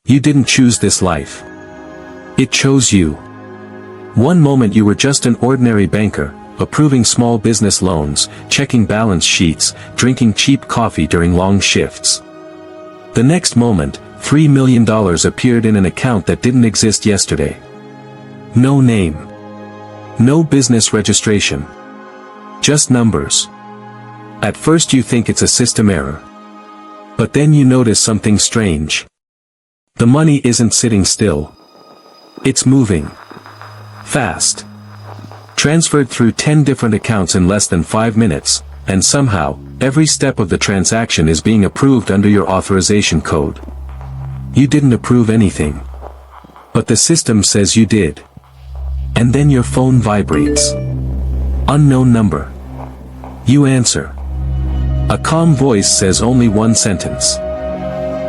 You didn't choose this life. It chose you. One moment you were just an ordinary banker, approving small business loans, checking balance sheets, drinking cheap coffee during long shifts. The next moment, $3 million appeared in an account that didn't exist yesterday. No name. No business registration. Just numbers. At first you think it's a system error. But then you notice something strange. The money isn't sitting still. It's moving. Fast. Transferred through 10 different accounts in less than 5 minutes, and somehow, every step of the transaction is being approved under your authorization code. You didn't approve anything. But the system says you did. And then your phone vibrates. Unknown number. You answer. A calm voice says only one sentence.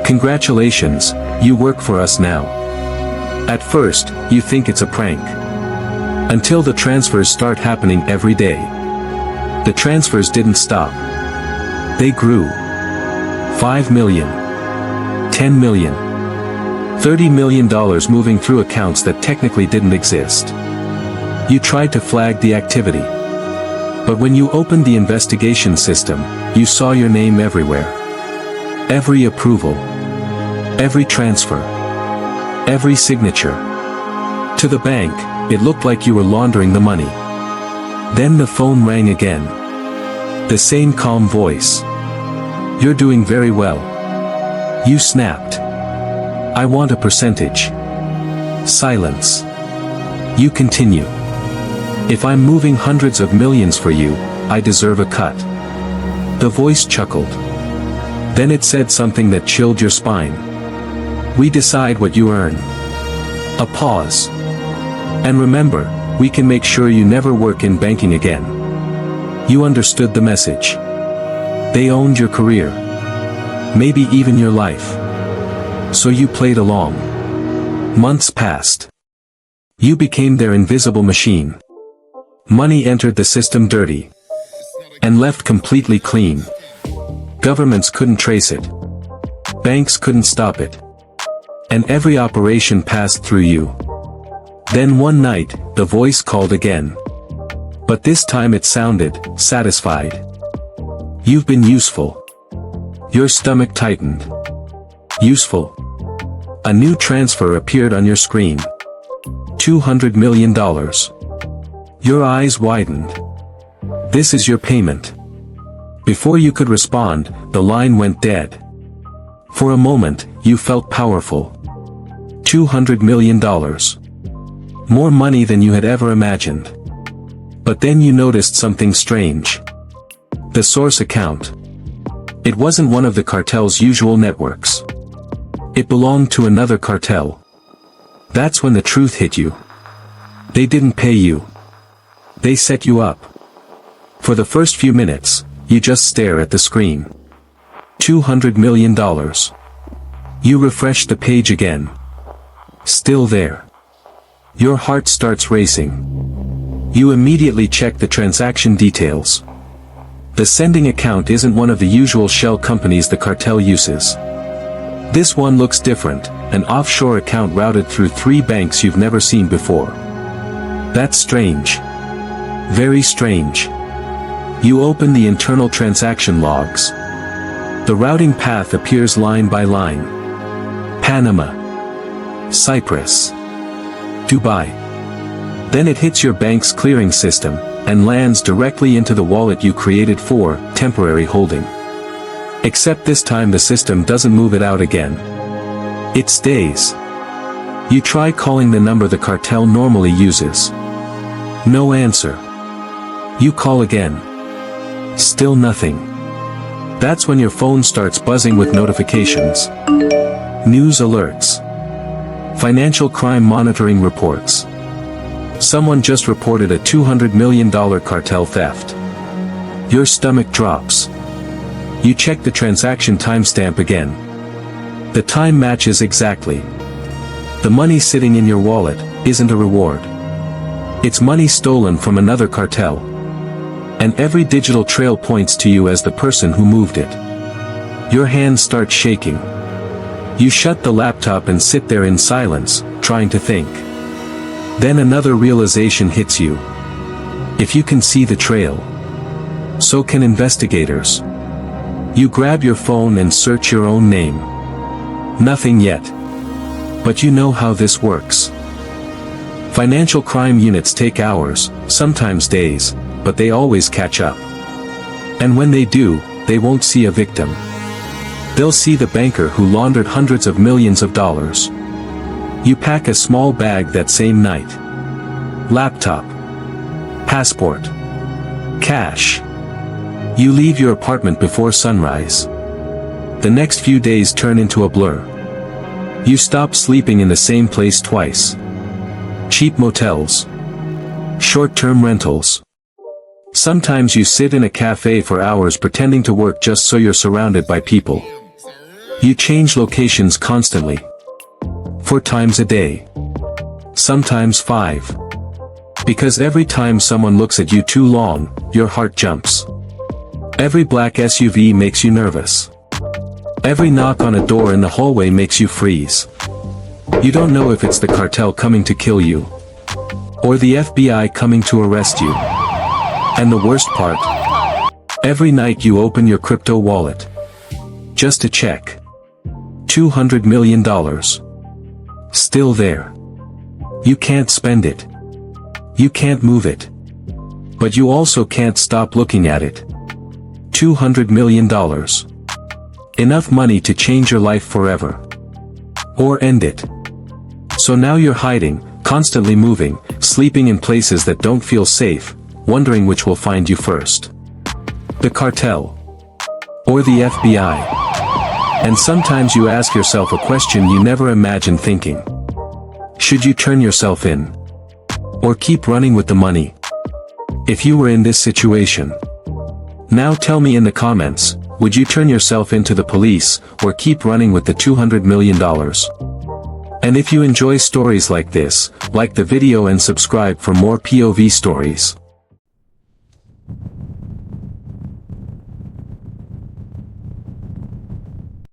Congratulations, you work for us now. At first, you think it's a prank. Until the transfers start happening every day. The transfers didn't stop. They grew. 5 million. 10 million. $30 million moving through accounts that technically didn't exist. You tried to flag the activity. But when you opened the investigation system, you saw your name everywhere. Every approval. Every transfer. Every signature. To the bank, it looked like you were laundering the money. Then the phone rang again. The same calm voice. You're doing very well. You snapped. I want a percentage. Silence. You continue. If I'm moving hundreds of millions for you, I deserve a cut. The voice chuckled. Then it said something that chilled your spine. We decide what you earn. A pause. And remember, we can make sure you never work in banking again. You understood the message. They owned your career. Maybe even your life. So you played along. Months passed. You became their invisible machine. Money entered the system dirty. And left completely clean. Governments couldn't trace it. Banks couldn't stop it. And every operation passed through you. Then one night, the voice called again. But this time it sounded satisfied. You've been useful. Your stomach tightened. Useful. A new transfer appeared on your screen. $200 million. Your eyes widened. This is your payment. Before you could respond, the line went dead. For a moment, you felt powerful. $200 million. More money than you had ever imagined. But then you noticed something strange. The source account. It wasn't one of the cartel's usual networks. It belonged to another cartel. That's when the truth hit you. They didn't pay you. They set you up. For the first few minutes, you just stare at the screen. $200 million. You refresh the page again. Still there. Your heart starts racing. You immediately check the transaction details. The sending account isn't one of the usual shell companies the cartel uses. This one looks different, an offshore account routed through 3 banks you've never seen before. That's strange. Very strange. You open the internal transaction logs. The routing path appears line by line. Panama. Cyprus. Dubai. Then it hits your bank's clearing system, and lands directly into the wallet you created for temporary holding. Except this time the system doesn't move it out again. It stays. You try calling the number the cartel normally uses. No answer. You call again. Still nothing. That's when your phone starts buzzing with notifications. News alerts. Financial crime monitoring reports. Someone just reported a $200 million cartel theft. Your stomach drops. You check the transaction timestamp again. The time matches exactly. The money sitting in your wallet isn't a reward. It's money stolen from another cartel. And every digital trail points to you as the person who moved it. Your hands start shaking. You shut the laptop and sit there in silence, trying to think. Then another realization hits you. If you can see the trail, so can investigators. You grab your phone and search your own name. Nothing yet. But you know how this works. Financial crime units take hours, sometimes days, but they always catch up. And when they do, they won't see a victim. They'll see the banker who laundered hundreds of millions of dollars. You pack a small bag that same night. Laptop. Passport. Cash. You leave your apartment before sunrise. The next few days turn into a blur. You stop sleeping in the same place twice. Cheap motels. Short-term rentals. Sometimes you sit in a cafe for hours pretending to work just so you're surrounded by people. You change locations constantly. 4 times a day. Sometimes 5. Because every time someone looks at you too long, your heart jumps. Every black SUV makes you nervous. Every knock on a door in the hallway makes you freeze. You don't know if it's the cartel coming to kill you, or the FBI coming to arrest you. And the worst part, every night you open your crypto wallet. Just to check. $200 million. Still there. You can't spend it. You can't move it. But you also can't stop looking at it. $200 million. Enough money to change your life forever. Or end it. So now you're hiding, constantly moving, sleeping in places that don't feel safe, wondering which will find you first. The cartel. Or the FBI. And sometimes you ask yourself a question you never imagined thinking. Should you turn yourself in? Or keep running with the money? If you were in this situation. Now tell me in the comments, would you turn yourself into the police, or keep running with the $200 million? And if you enjoy stories like this, like the video and subscribe for more POV stories.